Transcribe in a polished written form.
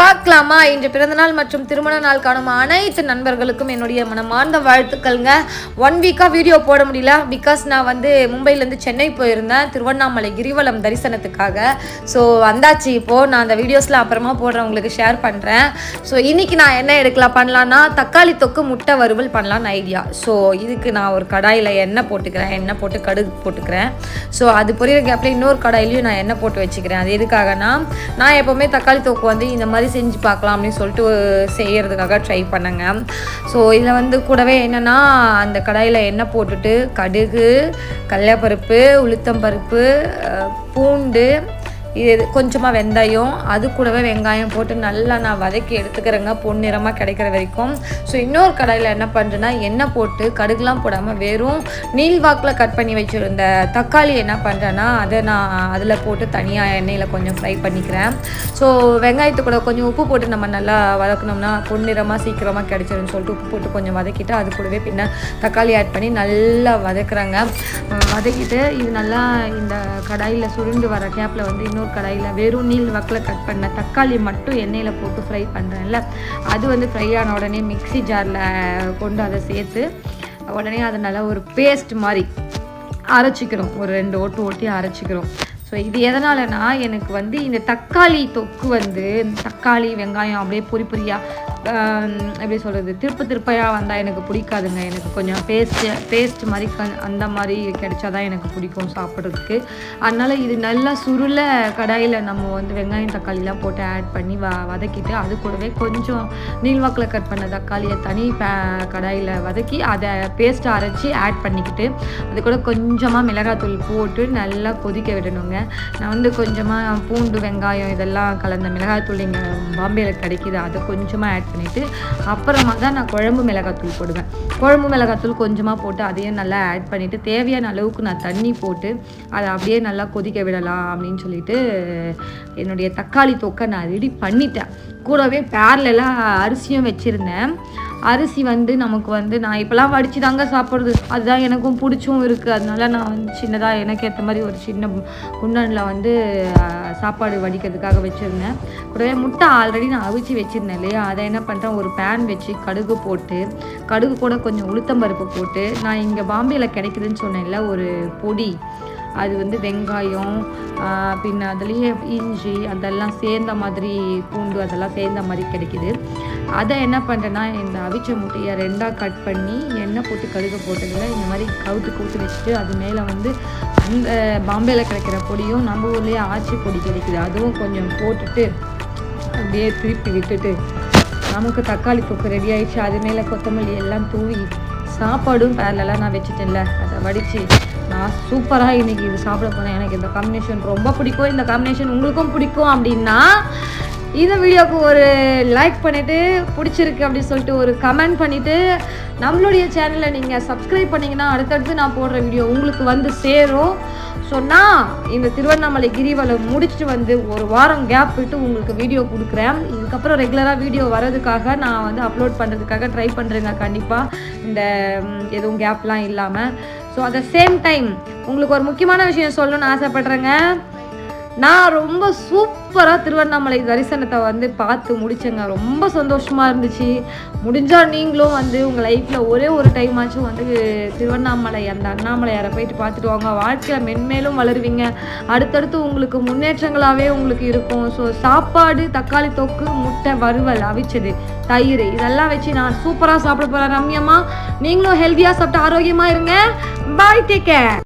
பார்க்கலாமா? இன்று பிறந்தநாள் மற்றும் திருமண நாள் காணும் அனைத்து நண்பர்களுக்கும் என்னுடைய மனமார்ந்த வாழ்த்துக்கள்ங்க. 1 வீக்காக வீடியோ போட முடியல. பிகாஸ் நான் வந்து மும்பையிலேருந்து சென்னை போயிருந்தேன் திருவண்ணாமலை கிரிவலம் தரிசனத்துக்காக. ஸோ வந்தாச்சு. இப்போது நான் அந்த வீடியோஸில் அப்புறமா போடுறேன், உங்களுக்கு ஷேர் பண்ணுறேன். ஸோ இன்றைக்கி நான் என்ன எடுக்கலாம் பண்ணலான்னா, தக்காளி தொக்கு முட்டை வறுவல் பண்ணலான்னு ஐடியா. ஸோ இதுக்கு நான் ஒரு கடாயில் எண்ணெய் போட்டுக்கிறேன், எண்ணெய் போட்டு கடுகு போட்டுக்கிறேன். ஸோ அது பொரியல் கேப்பில் இன்னொரு கடாயிலையும் நான் எண்ணெய் போட்டு வச்சுக்கிறேன். அது எதுக்காகனா, நான் எப்போவுமே தக்காளி தொக்கு வந்து இந்த மாதிரி செஞ்சு பார்க்கலாம் அப்படின்னு சொல்லிட்டு செய்கிறதுக்காக ட்ரை பண்ணேங்க. ஸோ இதில் வந்து கூடவே என்னென்னா, அந்த கடாயில் எண்ணெய் போட்டுட்டு கடுகு, கடலைப்பருப்பு, உளுத்தம்பருப்பு, பூண்டு, இது கொஞ்சமாக வெந்தயம், அது கூடவே வெங்காயம் போட்டு நல்லா நான் வதக்கி எடுத்துக்கிறேங்க, பொன்னிறமாக கிடைக்கிற வரைக்கும். ஸோ இன்னொரு கடாயில் என்ன பண்ணுறேன்னா, எண்ணெய் போட்டு கடுகுலாம் போடாமல் வெறும் நீள்வாக்கில் கட் பண்ணி வச்சுருந்த தக்காளி என்ன பண்ணுறேன்னா, அதை நான் அதில் போட்டு தனியாக எண்ணெயில் கொஞ்சம் ஃப்ரை பண்ணிக்கிறேன். ஸோ வெங்காயத்து கூட கொஞ்சம் உப்பு போட்டு நம்ம நல்லா வதக்கணும்னா பொன்னிறமாக சீக்கிரமாக கிடைச்சிருன்னு சொல்லிட்டு உப்பு போட்டு கொஞ்சம் வதக்கிட்டு அது கூடவே பின்ன தக்காளி ஆட் பண்ணி நல்லா வதக்குறாங்க. வதக்கிட்டு இது நல்லா இந்த கடாயில் சுருண்டு வர கேப்பில் வந்து இன்னொரு கடாயில் வெறும் நீள் வாக்கில் கட் பண்ண தக்காளி மட்டும் எண்ணெயில் போட்டு ஃப்ரை பண்ணுறேன்ல, அது வந்து ஃப்ரை ஆன உடனே மிக்ஸி ஜாரில் கொண்டு அதை சேர்த்து உடனே அதை நல்லா ஒரு பேஸ்ட் மாதிரி அரைச்சிக்கிறோம், ஒரு 2 ஓட்டு ஓட்டி அரைச்சிக்கிறோம். ஸோ இது எதனாலனா, எனக்கு வந்து இந்த தக்காளி தொக்கு வந்து தக்காளி வெங்காயம் அப்படியே பொரியாக எப்படி சொல்கிறது, திருப்பையாக வந்தால் எனக்கு பிடிக்காதுங்க. எனக்கு கொஞ்சம் பேஸ்ட் மாதிரி அந்த மாதிரி கிடைச்சாதான் எனக்கு பிடிக்கும் சாப்பிட்றதுக்கு. அதனால் இது நல்லா சுருள கடாயில் நம்ம வந்து வெங்காயம் தக்காளிலாம் போட்டு ஆட் பண்ணி வதக்கிட்டு அது கூடவே கொஞ்சம் நீள்வாக்கில் கட் பண்ண தக்காளியை தனி கடாயில் வதக்கி அதை பேஸ்ட்டை அரைச்சி ஆட் பண்ணிக்கிட்டு அது கூட கொஞ்சமாக மிளகாத்தூள் போட்டு நல்லா கொதிக்க விடணுங்க. நான் வந்து கொஞ்சமாக பூண்டு வெங்காயம் இதெல்லாம் கலந்த மிளகாத்தூள் இங்கே பாம்பேயில் கிடைக்கிது, அதை கொஞ்சமாக ஆட் பண்ணிவிட்டு அப்புறமா தான் நான் குழம்பு மிளகாத்தூள் போடுவேன். குழம்பு மிளகாத்தூள் கொஞ்சமாக போட்டு அதையும் நல்லா ஆட் பண்ணிவிட்டு தேவையான அளவுக்கு நான் தண்ணி போட்டு அதை அப்படியே நல்லா கொதிக்க விடலாம் அப்படின்னு சொல்லிட்டு என்னுடைய தக்காளி தொக்கை நான் ரெடி பண்ணிட்டேன். கூடவே பேரலாக அரிசியும் வச்சுருந்தேன். அரிசி வந்து நமக்கு வந்து நான் இப்போலாம் வடித்து தாங்க சாப்பிட்றது, அதுதான் எனக்கும் பிடிச்சும் இருக்குது. அதனால நான் வந்து சின்னதாக எனக்கு ஏற்ற மாதிரி ஒரு சின்ன குண்டனில் வந்து சாப்பாடு வடிக்கிறதுக்காக வச்சுருந்தேன். கூடவே முட்டை ஆல்ரெடி நான் அவிச்சு வச்சுருந்தேன் இல்லையா, அதை என்ன பண்ணுறேன், ஒரு பேன் வச்சு கடுகு போட்டு கடுகு கூட கொஞ்சம் உளுத்தம்பருப்பு போட்டு, நான் இங்கே பாம்பேயில் கிடைக்குதுன்னு சொன்னேன்ல ஒரு பொடி, அது வந்து வெங்காயம் பின்ன அதுலேயே இஞ்சி அதெல்லாம் சேர்ந்த மாதிரி பூண்டு அதெல்லாம் சேர்ந்த மாதிரி கிடைக்கிது. அதை என்ன பண்ணுறேன்னா, இந்த அவிச்ச முட்டையை 2ஆக கட் பண்ணி எண்ணெய் போட்டு கடுகு போட்டதில் இந்த மாதிரி கவுத்து வச்சுட்டு அது மேலே வந்து அந்த பாம்பேயில் கிடைக்கிற பொடியும் நம்ம ஊர்லேயே ஆச்சி பொடி கிடைக்கிது அதுவும் கொஞ்சம் போட்டுட்டு அப்படியே திருப்பி விட்டுட்டு நமக்கு தக்காளி தொக்கு ரெடி ஆகிடுச்சு. அது மேலே கொத்தமல்லி எல்லாம் தூவி சாப்பாடும் பேரலாம் நான் வச்சுட்டேன்ல, அதை வடித்து நான் சூப்பராக இன்றைக்கி இது சாப்பிட போனேன். எனக்கு இந்த காம்பினேஷன் ரொம்ப பிடிக்கும். இந்த காம்பினேஷன் உங்களுக்கும் பிடிக்கும் அப்படின்னா இந்த வீடியோவுக்கு ஒரு லைக் பண்ணிவிட்டு பிடிச்சிருக்கு அப்படின்னு சொல்லிட்டு ஒரு கமெண்ட் பண்ணிவிட்டு நம்மளுடைய சேனலை நீங்கள் சப்ஸ்கிரைப் பண்ணிங்கன்னா அடுத்தடுத்து நான் போடுற வீடியோ உங்களுக்கு வந்து சேரும். ஸோ நான் இந்த திருவண்ணாமலை கிரிவலம் முடிச்சுட்டு வந்து ஒரு வாரம் கேப் விட்டு உங்களுக்கு வீடியோ கொடுக்குறேன். இதுக்கப்புறம் ரெகுலராக வீடியோ வர்றதுக்காக நான் வந்து அப்லோட் பண்ணுறதுக்காக ட்ரை பண்ணுறேங்க கண்டிப்பாக, இந்த எதுவும் கேப்லாம் இல்லாமல். So at the same time உங்களுக்கு ஒரு முக்கியமான விஷயம் சொல்லணும்னு ஆசைப்பட்றேங்க. நான் ரொம்ப சூப்பராக திருவண்ணாமலை தரிசனத்தை வந்து பார்த்து முடித்தேங்க. ரொம்ப சந்தோஷமாக இருந்துச்சு. முடிஞ்சால் நீங்களும் வந்து உங்கள் லைஃப்பில் ஒரே ஒரு டைம் ஆச்சும் வந்து திருவண்ணாமலை அந்த அண்ணாமலையாரை போயிட்டு பார்த்துட்டு வாங்க. வாழ்க்கையில் மென்மேலும் வளருவீங்க. அடுத்தடுத்து உங்களுக்கு முன்னேற்றங்களாகவே உங்களுக்கு இருக்கும். ஸோ சாப்பாடு, தக்காளி தொக்கு, முட்டை வறுவல், அவிச்சது, தயிர் இதெல்லாம் வச்சு நான் சூப்பராக சாப்பிட போகிறேன் ரம்யமாக. நீங்களும் ஹெல்த்தியாக சாப்பிட்டு ஆரோக்கியமாக இருங்க. பாய், டேக் கேர்.